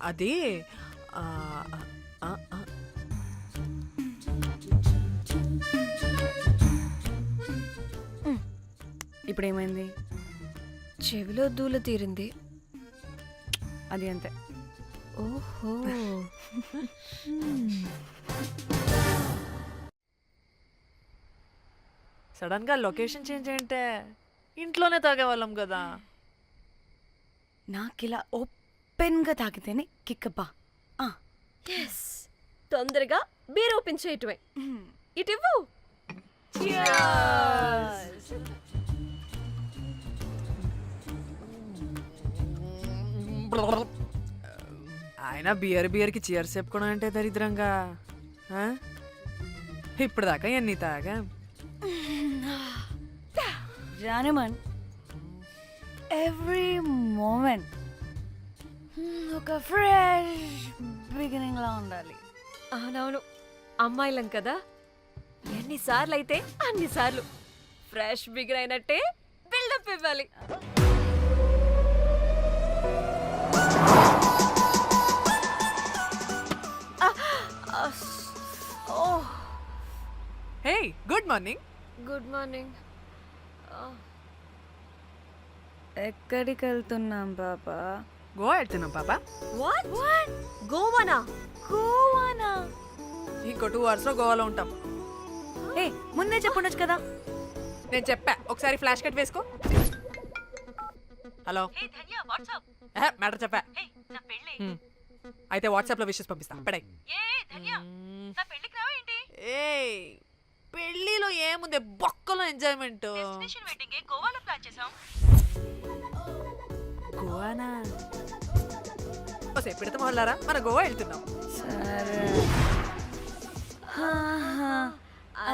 అది ఇప్పుడేమైంది? చెవిలో దూల తీరింది. అది అంతే. ఓహో. సడన్ గా లొకేషన్ చేంజ్ అంటే ఇంట్లోనే తాగేవాళ్ళం కదా. నాకిలా ఓపెన్గా తాగితేనే కిక్కబ్బా. ఎస్, తొందరగా బీర్ ఓపెన్ చేయటమే. ఇటు ఇవ్వు. ఆయన బియర్కి చీర్స్ చెప్పుకోవడం అంటే దరిద్రంగా. ఇప్పుడు దాకా ఎన్ని తాగా జానమన్, ఎవ్రీ మూమెంట్ ఒక ఫ్రెష్ బిగినింగ్ లా ఉండాలి. అవునవును, అమ్మాయిలం కదా, ఎన్నిసార్లు అయితే అన్నిసార్లు ఫ్రెష్ బిగిన్ అయినట్టే బిల్డప్ ఇవ్వాలి. హే, గుడ్ మార్నింగ్. Good morning. ఎక్కడికి వెళ్తున్నాం పాపా? గోవా వెళ్తున్నాం పాపా. వాట్? గోవానా? గోవానా? ఇంకో 2 hours లో గోవాలో ఉంటాం. ఏ, ముందే చెప్పుండొచ్చు కదా. నేను చెప్పా, ఒకసారి ఫ్లాష్ కట్ వేసుకో. హలో, మ్యాటర్ చెప్పా. అయితే వాట్సాప్ లో విషెస్ పంపిస్తా. పడాయి. ఏ పెళ్లిలో ఏముంది, బొక్కలో ఎంజాయ్మెంట్. గోవానా? ఓసే పెడతాం వాళ్ళారా, మన గోవా వెళ్తున్నాం. సరే,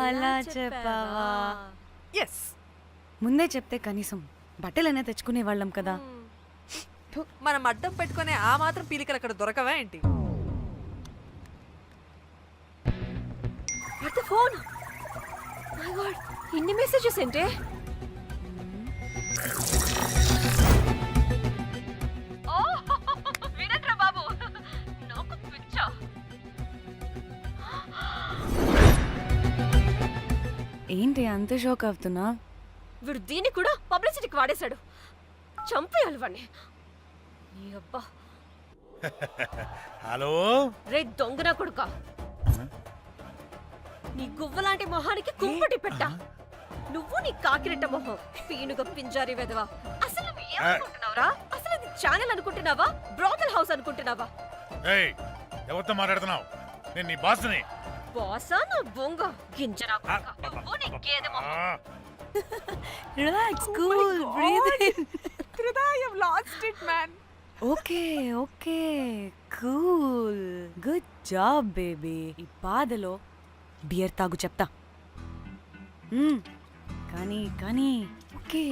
అలా చెప్పావా? ఎస్, ముందే చెప్తే కనీసం బట్టలైనా తెచ్చుకునే వాళ్ళం కదా. మనం అడ్డం పెట్టుకునే ఆ మాత్రం పీలికలు అక్కడ దొరకవా ఏంటి? ఫోన్. మై గాడ్, ఇన్ని మెసేజెస్ ఏంటే? వినట్రా బాబు, నాకు పిచ్చా. ఏంటి అంత షోక్ అవుతున్నా? వీడు దీన్ని కూడా పబ్లిసిటీకి వాడేశాడు. చంపేయాలి వాడిని. నీ అబ్బా. హలో రే దొంగన కొడుకా, నీ గువ్వలాంటి మొహానికి కుంపటి పెట్ట. నువ్వు నీ కాకిరెట్ట మొహం, పీనుగ పింజారి వెదవా. అసలు నువ్వు ఏమనుకుంటున్నావురా? అసలు ఇది ఛానల్ అనుకుంటున్నావా, బ్రోకల్ హౌస్ అనుకుంటున్నావా? ఏయ్, ఎవరితో మాట్లాడుతున్నావు? నేను నీ బాస్ని. బాసా నా బొంగ గింజరా కొడుకా. నువ్వు నీ గేదె మొహం. Relax, cool, breathe in. I have lost it, man. Okay okay, cool, good job baby. ఈ బాధలో బియర్ తాగు చెప్తా. కానీ కానీ ఓకే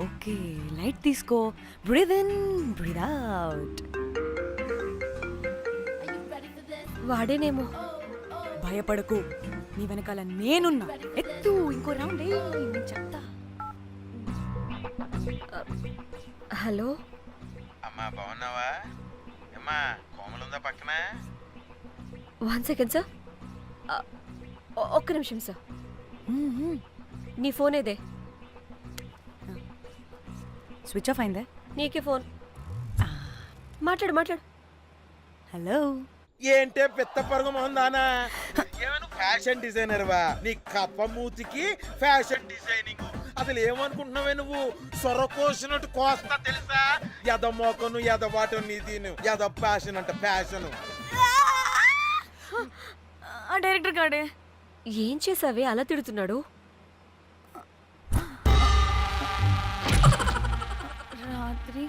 ఓకే, లైట్ తీసుకో. Breathe in, breathe out. వాడేనేమో. భయపడకు, నీ వెనకాల నేనున్నా. ఎత్తు, ఇంకో రౌండ్ నేను చెప్తా. హలో అమ్మా, బాగున్నావా? అమ్మా, కోమలుందా పక్కన? 1 second సార్. ఒక్క నిమిషం సార్. నీ ఫోన్ ఏదే? స్విచ్ ఆఫ్ అయిందే. నీకే ఫోన్. మాట్లాడు మాట్లాడు. హలో. ఏంటే పెద్ద పరుగు మొహందానా? ఏమను ఫ్యాషన్ డిజైనర్ వా? నీ కప్ప మూతికి ఫ్యాషన్ డిజైనింగ్. అసలు ఏమనుకుంటున్నావే నువ్వు? సొరకోసినట్టు కోస్తా తెలుసా? ఎద మోకను, ఎద వాటను, నీ దీని ఎద ఫ్యాషన్ అంట ఫ్యాషన్. ఆ డైరెక్టర్ గాడే ఏం చేసావే అలా తిడుతున్నాడు? రాత్రి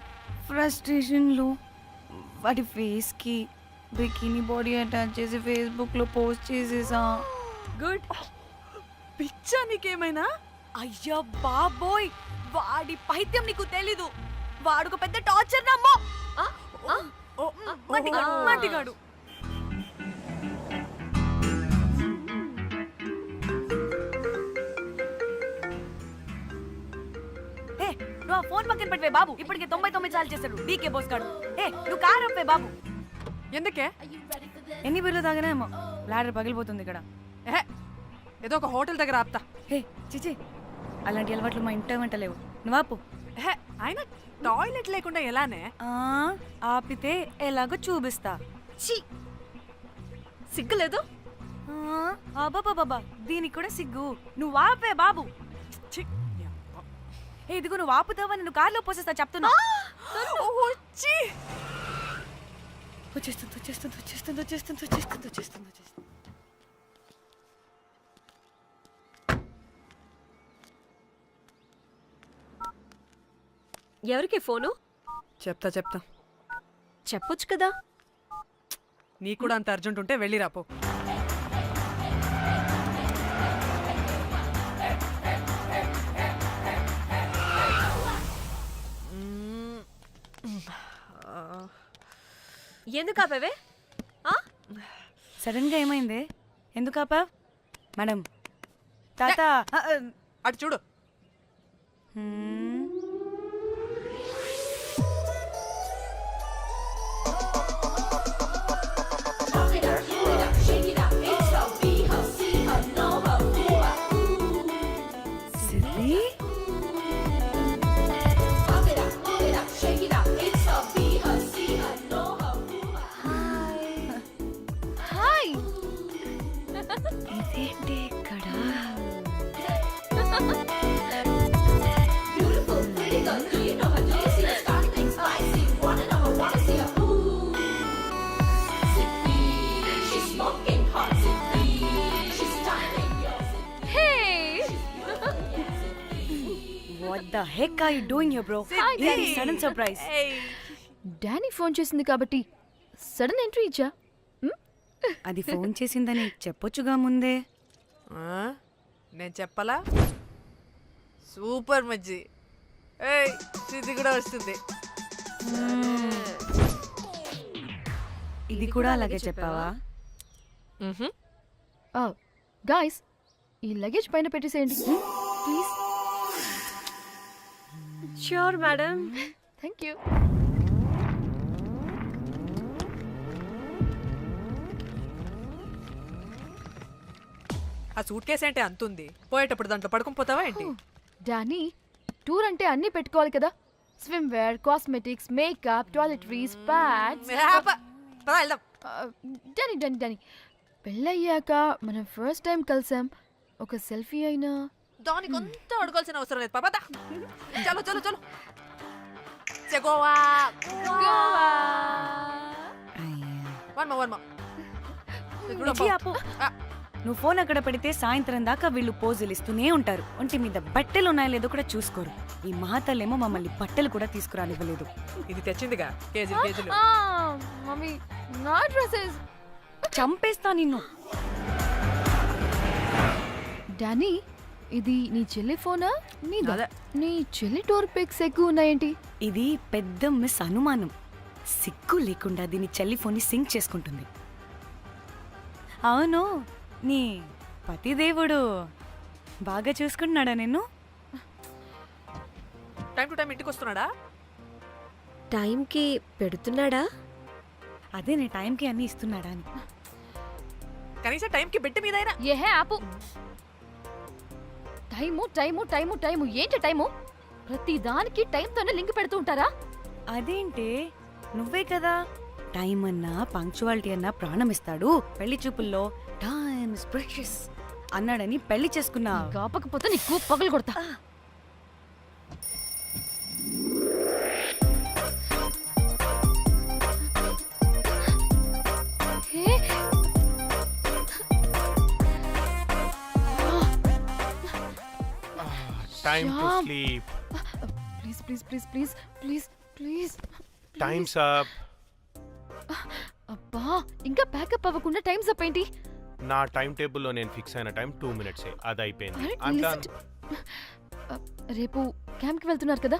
ఫ్రస్ట్రేషన్లో వాడి ఫేస్కి బికినీ బాడీ అటాచ్ చేసి ఫేస్బుక్లో పోస్ట్ చేసేసా. గుడ్. పిచ్చా నీకేమైనా? అయ్యా బాబోయ్, వాడి పైత్యం నీకు తెలీదు. వాడుకు పెద్ద టార్చర్ నమ్మో. మంటిగాడు. నువ్వు ఆ ఫోన్ పక్కన పెట్టవే బాబు. ఇప్పటికే 99 సార్లు చేశాడు డీకే బోస్ గాడు. నువ్వు కారు అప్పే బాబు. ఎందుకే? ఎన్ని బిర్లు తాగినాయేమో లాడర్ పగిలిపోతుంది ఇక్కడ. ఏదో ఒక హోటల్ దగ్గర ఆపుతా. చిచి, అలాంటి అలవాట్లు మా ఇంట వెంట లేవు. నువ్వు ఆపు. ఆయన టాయిలెట్ లేకుండా ఎలానే? ఆపితే ఎలాగో చూపిస్తా. సిగ్గులేదు? బాబా దీనికి కూడా సిగ్గు. నువ్వు ఆపే బాబు. ఇదిగో నువ్వు ఆపుతావా నేను కార్లో పోసేస్తా చెప్తున్నా. వచ్చేస్తుంది. ఎవరికి ఫోను? చెప్తా చెప్పొచ్చు కదా. నీ కూడా అంత అర్జెంట్ ఉంటే వెళ్ళి రాపో. ఎందుకు ఆపేవే? సడన్ గా ఏమైంది? ఎందుకు ఆపా? మేడం తాత అటు చూడు. ఇదేంటి ఇక్కడ? What the heck are you doing here, bro? This sudden surprise. Danny phone చేసింది కాబట్టి సడన్ ఎంట్రీ ఇచ్చా. అది ఫోన్ చేసిందని చెప్పొచ్చుగా ముందే. నేను చెప్పలా? సూపర్ మజ్జి. ఇది కూడా వస్తుంది. ఇది కూడా అలాగే చెప్పావా? గాయ్స్, ఈ లగేజ్ పైన పెట్టేసేయండి please. Sure madam. Thank you. ఆ సూట్ కేసు అంటే అంతుంది. పోయేటప్పుడు దాంట్లో పడుకుని పోతావా ఏంటి? డానీ, టూర్ అంటే అన్నీ పెట్టుకోవాలి కదా. Swimwear, cosmetics, makeup, toiletries, pads. Danny పెళ్ళయ్యాక మనం ఫస్ట్ టైం కలిసాం. ఒక సెల్ఫీ అయినా దానికి అంతా అడగాల్సిన అవసరం లేదు. పాపా చలో చలో చలో. గోవా నువ్వు ఫోన్ అక్కడ పెడితే సాయంత్రం దాకా వీళ్ళు పోజులు ఇస్తూనే ఉంటారు. ఒంటి మీద బట్టలు ఉన్నాయో లేదో కూడా చూసుకోరు. ఈ మహాతల్లేమో మమ్మల్ని బట్టలు కూడా తీసుకురానివ్వలేదు. ఇది తెచ్చిందిగా కేజీలు. మమ్మీ నా డ్రెస్సెస్. చంపేస్తా నిన్ను. డానీ, ఇది నీ చెల్లి ఫోనా? నీ చెల్లి టూర్ పిక్స్ ఎక్కువ ఉన్నాయేంటి? ఇది పెద్ద మిస్ అనుమానం. సిగ్గు లేకుండా దీని చెల్లి ఫోన్ని సింక్ చేసుకుంటుంది. అవును, నీ పతిదేవుడు బాగా చూసుకుంటున్నాడా నిన్ను? టైం టు టైం ఇంటికి వస్తున్నాడా? టైంకి పెడుతున్నాడా? అదే నీ టైంకి అన్ని ఇస్తున్నాడా అని. కనీసం టైంకి బెడ్ మీదైనా. ఏహే ఆపు. టైము టైము టైము టైము ఏంటి టైము? ప్రతి దానికి టైంతోనే లింక్ పెడుతూ ఉంటారా? అదేంటి, నువ్వే కదా టైం అన్నా పంక్చువాలిటీ అన్నా ప్రాణం ఇస్తాడు, పెళ్లి చూపుల్లో టైమ్ ఇస్ ప్రెషియస్ అన్నాడని పెళ్లి చేసుకున్నా. కాపకపోతే నీకు పగలు కొడతా. Time to sleep. Please, please, please, please, please. Please. Times up. అబ్బా ఇంకా ప్యాకప్ అవ్వకుండా టైమ్స్ అప్ ఏంటి? నా టైం టేబుల్లో నేను ఫిక్స్ అయిన టైం 2 minutes అది అయిపోయింది. అరే, అంతా listen to- రేపు క్యాంప్కి వెళ్తున్నారు కదా,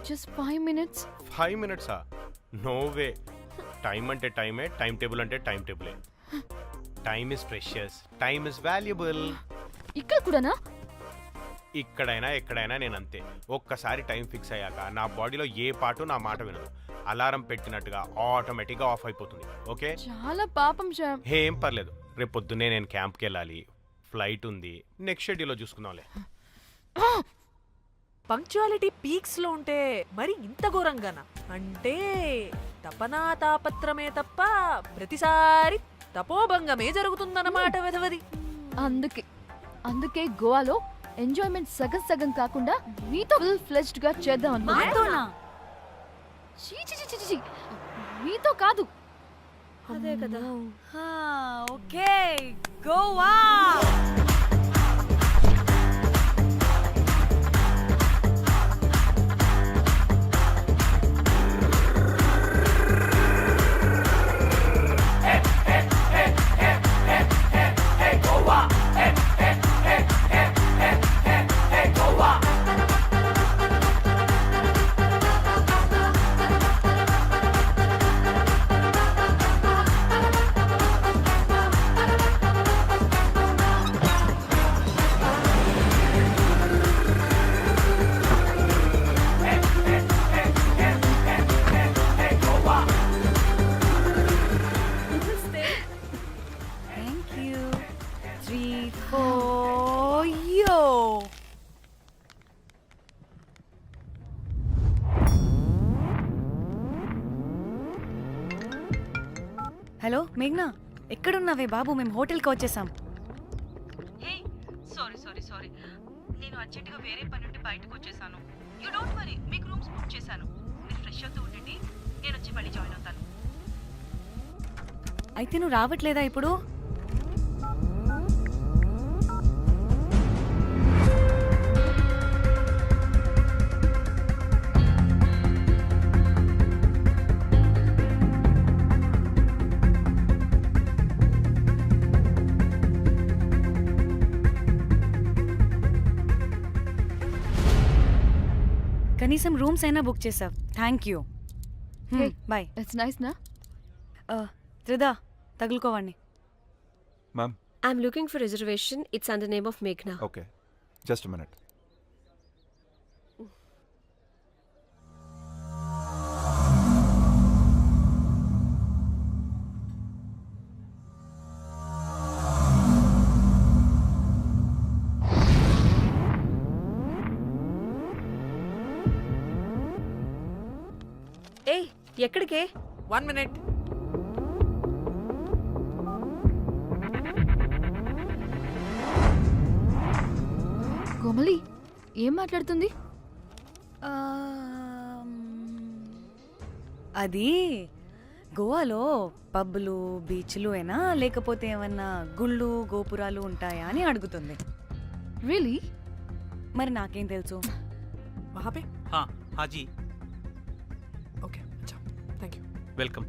just 5 minutes. 5 minutes no way. Time అంటే టైమే, టైం టేబుల్ అంటే టైం టేబులే. Time is precious, time is valuable. ఇక్కడ కూడానా? ఇక్కడైనా ఎక్కడైనా నేను అంతే. ఒక్కసారి టైం ఫిక్స్ అయ్యాక నా బాడీలో ఏ పాటు నా మాట వినదు. అలారం పెట్టినట్టుగా ఆటోమేటిక్గా ఆఫ్ అయిపోతుంది. ఓకే, చాలా పాపం శ్యామ్. ఏం పర్లేదు. రేపు పొద్దున్నే నేను క్యాంప్కి వెళ్ళాలి, ఫ్లైట్ ఉంది. నెక్స్ట్ షెడ్యూల్లో చూసుకుందాంలే. పంక్చువాలిటీ పీక్స్ లో ఉంటే మరి ఇంత ఘోరంగానా? అంటే తపనా తాపత్రమే తప్ప ప్రతిసారి తపోభంగమే జరుగుతుందన్నమాట వెధవది. అందుకే గోవాలో ఎంజాయ్మెంట్ సగం సగం కాకుండా మీతో ఫుల్ ఫ్లెజ్డ్ గా చేద్దాం అనుకున్నా. మీతో కాదు. అదే కదా. Okay, Goa. Thank you. 3, 4, yo. Hello మేఘ్నా, ఎక్కడున్నావే బాబు? మేము హోటల్కి వచ్చేసాం. సారీ నేను అర్జెంటుగా వేరే పని నుండి బయటకు వచ్చేసాను. యూ డోంట్ వరీ, మీకు రూమ్స్ బుక్ చేశాను. మీరు ఫ్రెష్ అవుతూ ఉండండి, నేను వచ్చి మళ్ళీ జాయిన్ అవుతాను. అయితే నువ్వు రావట్లేదా ఇప్పుడు? కనీసం రూమ్స్ అయినా బుక్ చేసావు. Thank you. Bye. It's nice నా? త్రిదా, తగులుకోవండి. Ma'am. I'm looking for reservation. It's under name of Meghna. Okay, just a minute. ఏ ఎక్కడికే? 1 minute. కోమలి ఏం మాట్లాడుతుంది? అది గోవాలో పబ్బులు బీచ్లు అయినా లేకపోతే ఏమన్నా గుళ్ళు గోపురాలు ఉంటాయా అని అడుగుతుంది. రియలీ? మరి నాకేం తెలుసు? वहाँ पे? हाँ हाँ जी, ओके, अच्छा, थैंक यू. वेलकम.